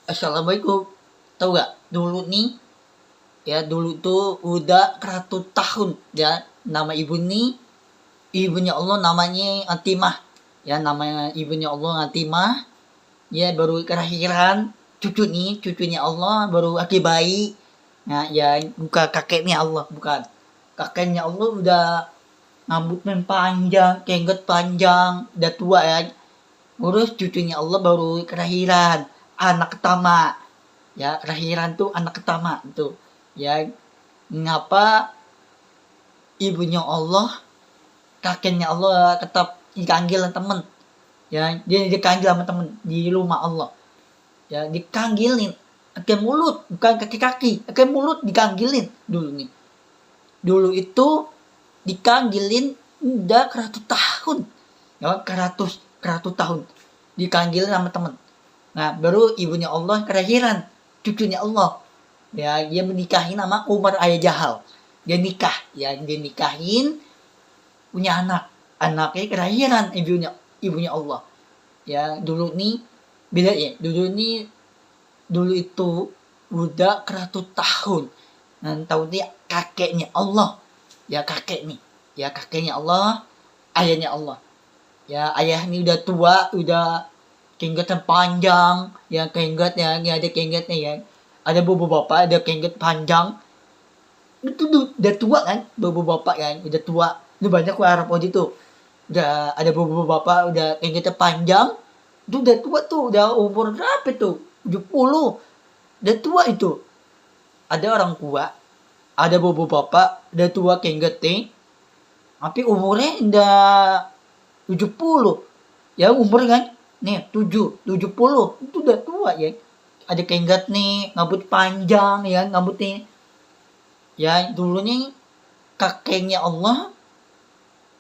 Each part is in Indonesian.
Assalamualaikum. Tahu gak? Dulu nih, ya dulu tuh udah 100 tahun ya. Nama ibu nih, ibunya Allah namanya Atimah. Ya namanya ibunya Allah Atimah. Ya baru kelahiran cucunya Allah baru laki bayi. Nah ya bukan kakeknya Allah, bukan. Kakeknya Allah udah rambutnya panjang, kengget panjang, udah tua ya. Terus cucunya Allah baru kelahiran, anak pertama. Ya kelahiran tuh anak pertama tuh ya. Ngapa ibunya Allah, kakeknya Allah tetap dipanggil temen ya, dia dipanggil sama temen di rumah Allah ya, dikanggilin pakai mulut, bukan kaki-kaki, pakai mulut dikanggilin dulu nih. Dulu itu dikanggilin udah 100 tahun ya, 100 tahun dikanggilin sama temen. Nah baru ibunya Allah kelahiran cucunya Allah ya, dia menikahin sama Umar Ayah Jahal. Dia nikah ya, dia nikahin, punya anaknya kelahiran ibunya Allah ya. Dulu nih beda ya, dulu itu udah 100 tahun. Nah tahu dia kakeknya Allah ya, kakek nih ya, kakeknya Allah, ayahnya Allah ya. Ayah ini udah tua, udah kenggetan panjang ya, kengget ya, ini ada kenggetnya ya, ada bobo bapak, ada kengget panjang. Itu udah tua kan, bobo bapak kan udah tua. Itu banyak ke Arab waktu itu, udah ada bobo bapak udah kenggetnya panjang. Itu udah tua tuh, udah umur berapa tuh, 70, udah tua itu. Ada orang tua, ada bobo bapak udah tua kenggetnya, tapi umurnya udah 70 ya, umur kan nih 70 itu udah tua ya. Ada kengget nih, rambut panjang ya, rambutnya ya. Dulunya kakeknya Allah,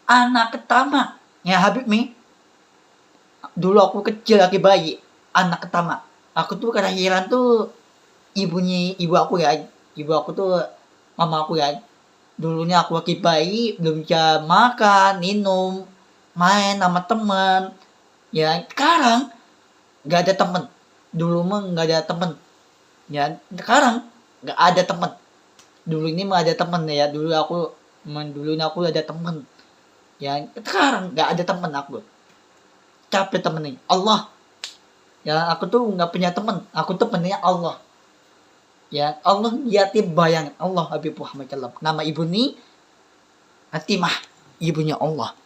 anak pertama ya Habib nih. Dulu aku kecil lagi bayi, anak pertama. Aku tuh kelahiran tuh ibu aku ya, ibu aku tuh mama aku ya. Dulunya aku lagi bayi, belum bisa makan minum, main sama temen ya. Sekarang nggak ada temen, dulu mah nggak ada temen ya. Sekarang nggak ada temen. Dulu ini mah ada temen ya, dulunya aku ada temen ya. Sekarang nggak ada temen, aku capek temenin Allah ya. Aku tuh nggak punya temen, aku tuh temennya Allah ya. Allah liatin bayang Allah Habib Muhammad SAW. Nama ibu nih Atimah, ibunya Allah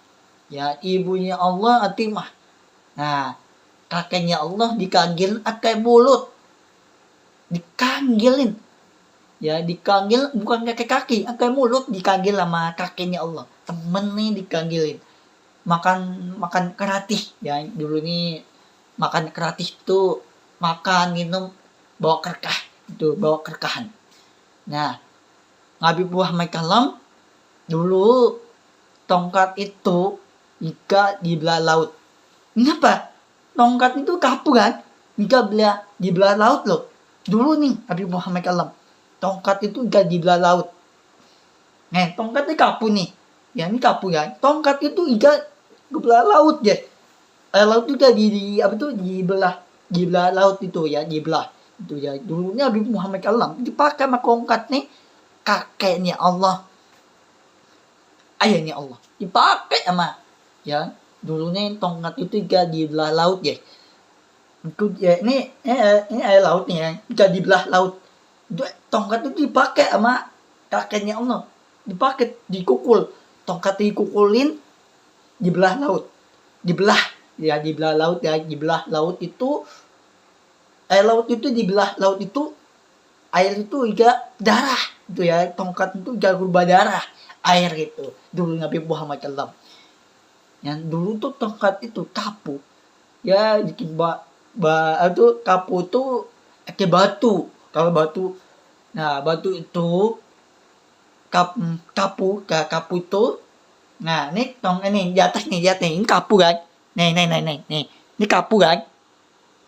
ya, ibunya Allah Atimah. Nah kakeknya Allah dikanggil pakai mulut, dikanggilin ya, dikanggil bukan kaki-kaki, pakai mulut dikanggil sama kakeknya Allah. Temen nih dikanggilin, makan makan gratis ya. Dulu nih makan gratis tuh, makan minum bawa kerkah itu, bawa kerkahan. Nah Nabi Muhammad SAW dulu tongkat itu jika di belah laut. Kenapa? Tongkat itu kapu kan, jika di belah laut loh. Dulu nih Nabi Muhammad SAW tongkat itu jika di belah laut. Nah tongkatnya kapu nih ya, ini kapu ya. Tongkat itu jika di belah laut ya. Laut juga di apa tuh, di belah laut itu ya, di belah itu ya. Dulunya Nabi Muhammad SAW dipakai sama tongkat nih, kakeknya Allah, ayahnya Allah, dipakai sama ya. Dulunya tongkat itu juga di belah laut ya. Itu ya, ini air laut nih ya, juga di belah laut. Itu tongkat itu dipakai sama kakeknya Allah, dipakai, dikukul, tongkat dikukulin di belah laut, dibelah ya, di belah laut ya, di belah laut itu, air laut itu, di belah laut itu air itu juga darah itu ya. Tongkat itu juga berubah darah air itu dulu Nabi Muhammad SAW. Yang dulu tuh tongkat itu kapu ya, bikin itu kapu tuh pakai batu, kalau batu. Nah batu itu kapu itu. Nah ini di atas nih, lihat nih, ini kapu kan, nih ini kapu kan.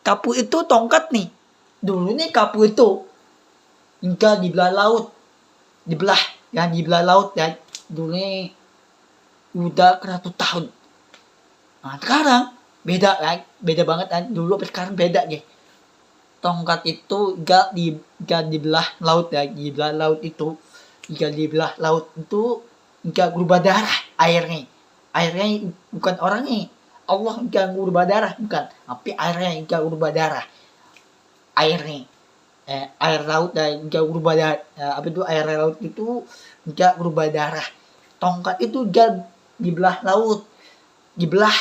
Kapu itu tongkat nih. Dulu nih kapu itu hingga di belah laut, dibelah ya, di belah laut ya. Dulu nih udah 100 tahun. Nah sekarang beda kan, beda banget kan, dulu sampai sekarang beda nih. tongkat itu gak dibelah laut ya, dibelah laut itu, jika dibelah laut itu gak berubah darah airnya bukan orangnya. Allah gak berubah darah bukan, tapi airnya gak berubah darah airnya. Air laut dan gak berubah darah, air laut itu gak berubah darah. Tongkat itu gak dibelah laut, dibelah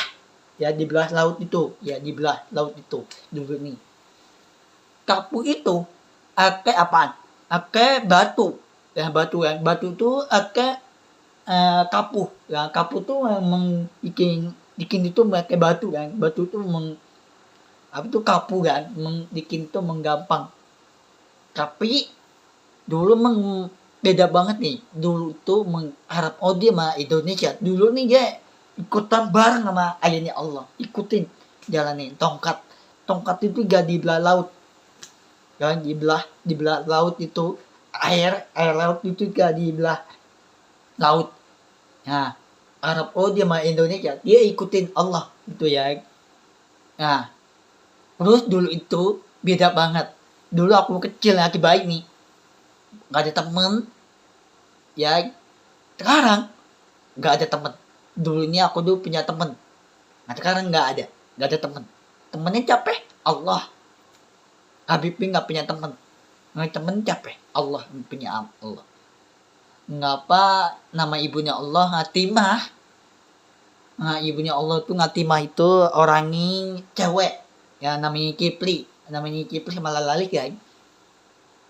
laut itu, dibelah laut itu dulu nih. Kapu itu ake apaan? Ake batu. Batu itu ake kapu. Kapu tuh memang bikin itu pakai batu kan. Batu itu kapu kan, bikin itu menggampang. Tapi dulu beda banget nih. Dulu tuh Arab Saudi sama Indonesia. Dulu nih dia ikutan bareng sama ayahnya Allah. Ikutin jalanin tongkat. Tongkat itu gak dibelah laut. Kan dibelah laut itu air laut itu gak dibelah laut. Nah, Arab Saudi sama Indonesia dia ikutin Allah gitu ya. Nah, terus dulu itu beda banget. Dulu aku kecil lagi baik nih, gak ada temen ya. Sekarang gak ada temen. Dulunya aku dulu punya temen, nah sekarang gak ada temen. Temennya capek Allah. Habibie gak punya temen. Temen capek Allah punya Allah. Ngapa nama ibunya Allah Ngatimah? Nah, ibunya Allah tuh Ngatimah itu orangnya cewek ya, namanya Kipli malah lalik ya.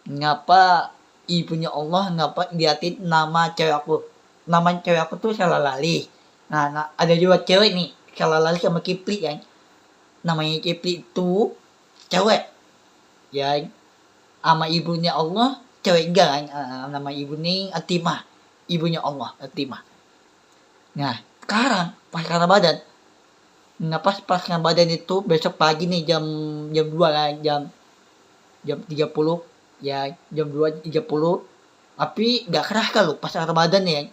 Ngapa ibunya Allah, ngapa liatin nama cewek aku tuh salah lali. Nah, ada juga cewek nih salah lali sama Kipli ya. Namanya Kipli itu cewek ya, sama ibunya Allah cewek enggak kan. Nama ibunya Atimah, ibunya Allah Atimah. Nah, sekarang pas Ramadan, pas Ramadan itu besok pagi nih jam 2 kan, jam 30 ya, jam 2.30. Tapi gak kerasa lu pas Ramadan ya.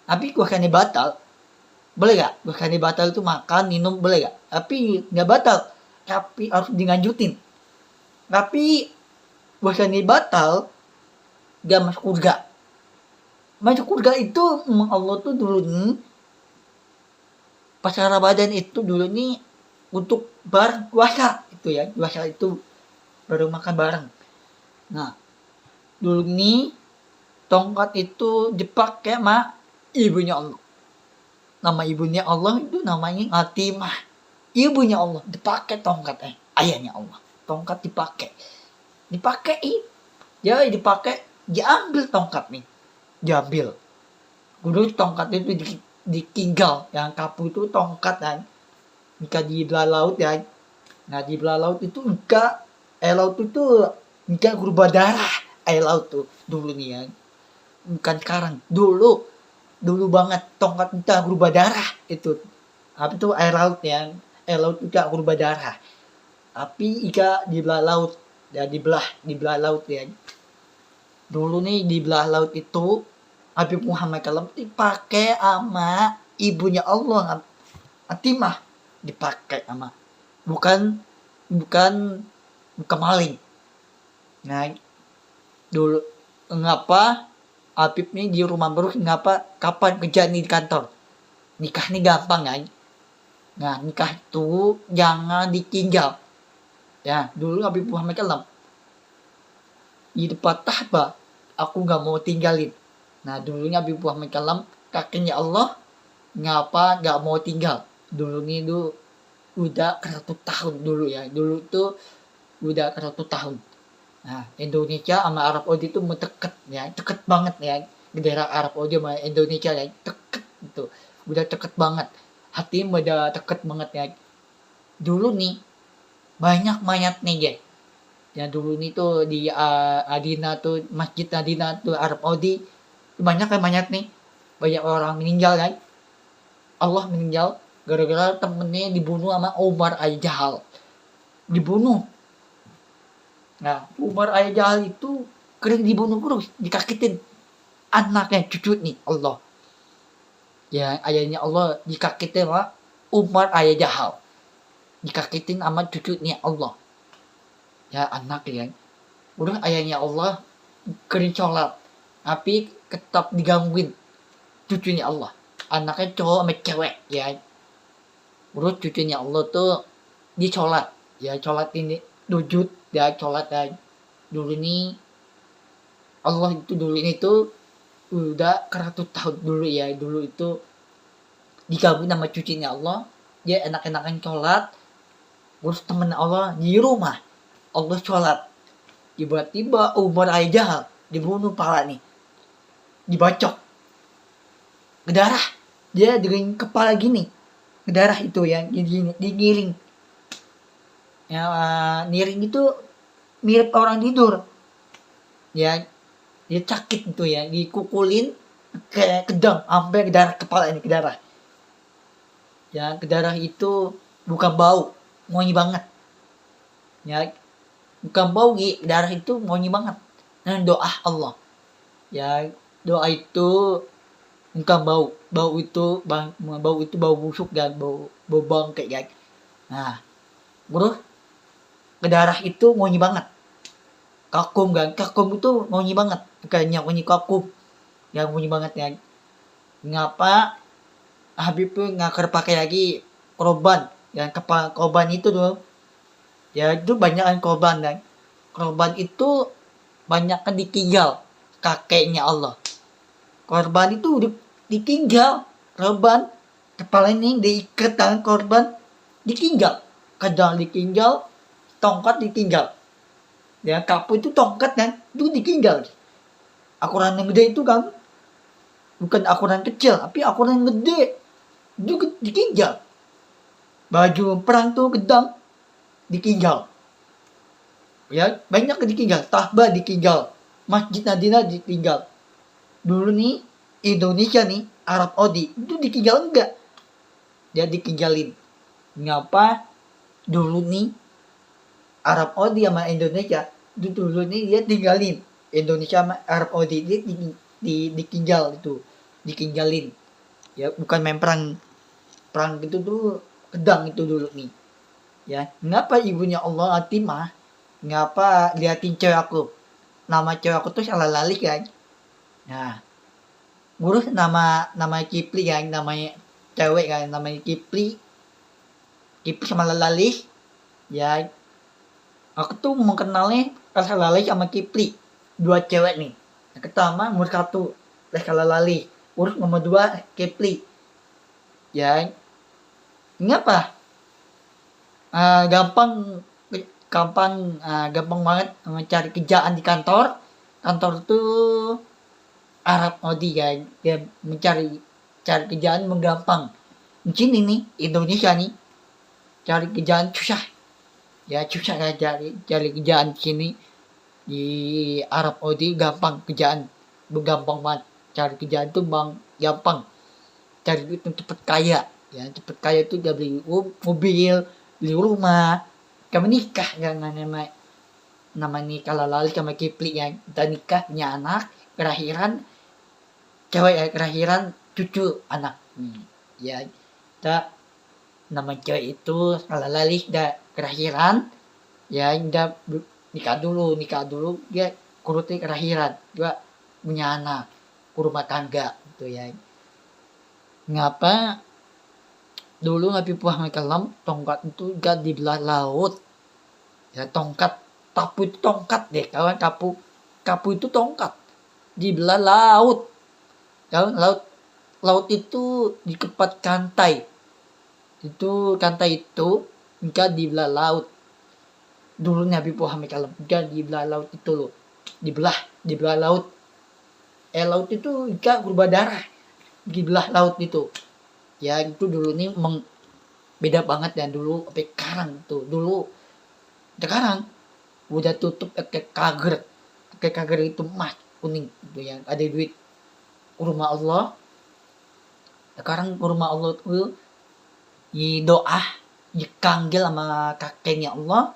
Tapi gua kan batal. Boleh gak? Gua kan batal itu makan, minum boleh gak? Tapi gak batal. Tapi harus dilanjutin. Tapi gua kan batal gak masuk surga. Masuk surga itu Allah tuh dulu nih pas Ramadan itu dulu nih untuk bareng puasa itu ya. Puasa itu baru makan bareng. Nah, dulu nih tongkat itu dipakai sama ibunya Allah. Nama ibunya Allah itu namanya Ngatimah. Ibunya Allah dipakai tongkat ayahnya Allah. Tongkat dipakai. Ya dipakai, diambil tongkat nih. Diambil. Dulu tongkat itu ditinggal, yang kapu itu tongkat kan. Jika di belah laut ya. Nah, di belah laut itu air laut itu enggak berubah darah. Air laut tuh dulu nih ya. Bukan sekarang, dulu banget tongkat itu berubah darah itu. Tapi itu air laut ya. Air laut itu gak berubah darah. Tapi jika di belah laut ya, di belah laut ya. Dulu nih di belah laut itu Habib Muhammad Kalam dipakai sama ibunya Allah Atimah, dipakai sama bukan maling. Nah, dulu ngapa Habib nih di rumah baru, ngapa kapan kerja nih di kantor, nikah nih gampang kan. Nah, nikah itu jangan ditinggal ya. Dulu Habib Muhammad Kalam di depan tahba, aku gak mau tinggalin. Nah, dulunya Habib Muhammad Kalam kakinya Allah ngapa gak mau tinggal. Dulunya itu udah 100 tahun dulu ya. Dulu tuh udah 100 tahun. Nah, Indonesia sama Arab Saudi itu deket ya, deket banget ya. Negara Arab Saudi sama Indonesia ya, deket itu. Udah deket banget. Hati udah deket banget ya. Dulu nih banyak mayat nih guys. Ya dulu nih tuh di Adina tuh, Masjid Adina tuh Arab Saudi banyak nih, banyak orang meninggal kan. Allah meninggal gara-gara temennya dibunuh sama Umar Al-Jahal. Dibunuh. Nah, Umar Al-Jahal itu keren dibunuh terus, dikakitin anaknya, cucu nih Allah. Ya, ayahnya Allah dikakitin sama Umar Al-Jahal. Dikakitin sama cucunya Allah. ya anak ya. Udah ayahnya Allah kering sholat, tapi tetap digangguin cucunya Allah. Anaknya cowok sama cewek ya. Udah cucunya Allah tuh di sholat, ya sholat ini sujud ya sholat ya. Dulu ini Allah itu dulu ini tuh udah 100 tahun dulu ya, dulu itu digabung sama cucunya Allah, dia enak-enakan sholat. Terus temen Allah di rumah Allah sholat, tiba-tiba Umar aja dibunuh pala nih, dibacok ke darah, dia dengan kepala gini ke darah itu ya, gini digiring ya, miring itu mirip orang tidur ya, dia sakit itu ya, dikukulin kayak kedang sampai ke darah kepala ini, ke darah ya, ke darah itu bukan bau, wangi banget ya, bukan bau, darah itu wangi banget. Nah doa Allah ya, doa itu bukan bau, bau itu bau busuk dan bau bangkai ya. Nah bro, ke darah itu wangi banget, kakum kan, kakum itu wangi banget, bukannya wangi kakum yang wangi banget ya. Ngapa Habib tuh nggak pakai lagi korban yang kepala korban itu tuh ya, itu banyak korban dan korban itu banyak kan ditinggal kakeknya Allah. Korban itu ditinggal, korban kepala ini diikat tangan korban, ditinggal, kadang ditinggal, tongkat ditinggal ya, kapu itu tongkat kan itu ditinggal. Akuran yang gede itu kan bukan akuran kecil, tapi akuran yang gede juga ditinggal. Baju perang tuh gedang ditinggal ya, banyak ditinggal, Tahba ditinggal, Masjid Madinah ditinggal. Dulu nih Indonesia nih, Arab Saudi itu ditinggal enggak, dia ditinggalin. Ngapa? Dulu nih Arab Saudi sama Indonesia itu dulu nih dia tinggalin, Indonesia sama Arab Saudi dia ditinggal itu, ditinggalin ya, bukan main perang gitu tuh, pedang itu dulu nih ya. Ngapa ibunya Allah Atimah, ngapa liatin cewek aku, nama cewek aku tuh salah lali kan. Nah ngurus nama Kipli kan, namanya cewek kan, namanya Kipli sama lali ya. Aku tuh mengenalnya rasa lali sama Kipli, dua cewek nih. Yang pertama nomor 1 rasa lali, urus nomor 2 Kipli ya. Ngapa? Gampang banget mencari kerjaan di kantor tuh Arab Saudi kan, dia cari kerjaan menggampang. Di sini nih Indonesia nih cari kerjaan susah ya, susah kan cari kerjaan di sini. Di Arab Saudi gampang kerjaan, gampang banget cari kerjaan tuh bang, gampang cari duit untuk cepet kaya ya. Cepet kaya tuh dia beli mobil, beli rumah, kamu nikah kan, nama nikah lalali sama Kipli ya, kita nikah punya anak, kelahiran cewek ya, kelahiran cucu anak ya. Kita nama cewek itu lalali udah kelahiran ya, udah nikah dulu dia kurutnya kelahiran juga punya anak, rumah tangga gitu ya. Ngapa dulu Nabi Muhammad SAW tongkat itu gak dibelah laut ya, tongkat tapu itu tongkat deh kawan, kapu itu tongkat dibelah laut ya. Laut itu dikepat kantai itu enggak dibelah laut. Dulu Nabi Muhammad SAW enggak dibelah laut itu loh, dibelah laut. Laut itu enggak berubah darah, dibelah laut itu ya. Itu dulu nih beda banget ya dulu sampai sekarang tuh. Dulu sekarang udah tutup kayak kager itu emas kuning itu yang ada duit. Rumah Allah sekarang, rumah Allah tuh di doa dikanggil sama kakeknya Allah,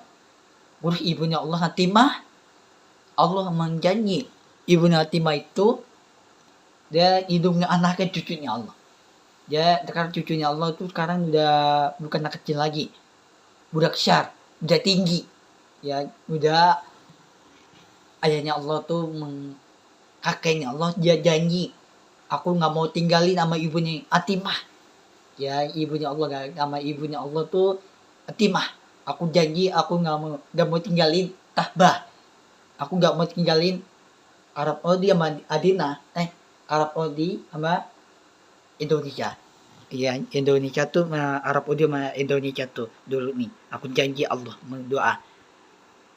urus ibunya Allah Hatimah. Allah menjanji ibunya Hatimah itu dia hidungnya anaknya, cucunya Allah. Dia sekarang cucunya Allah tuh sekarang udah bukan anak kecil lagi, budak besar, udah tinggi Ya udah, ayahnya Allah tuh kakeknya Allah dia janji, aku nggak mau tinggalin sama ibunya Atimah. Ya ibunya Allah, sama ibunya Allah tuh Atimah, aku janji aku nggak mau tinggalin Tahbah, aku nggak mau tinggalin Arab Saudi sama Adina, Arab Saudi sama Indonesia. Iya, Indonesia tuh Arab Saudi sama Indonesia tuh dulu nih. Aku janji Allah berdoa.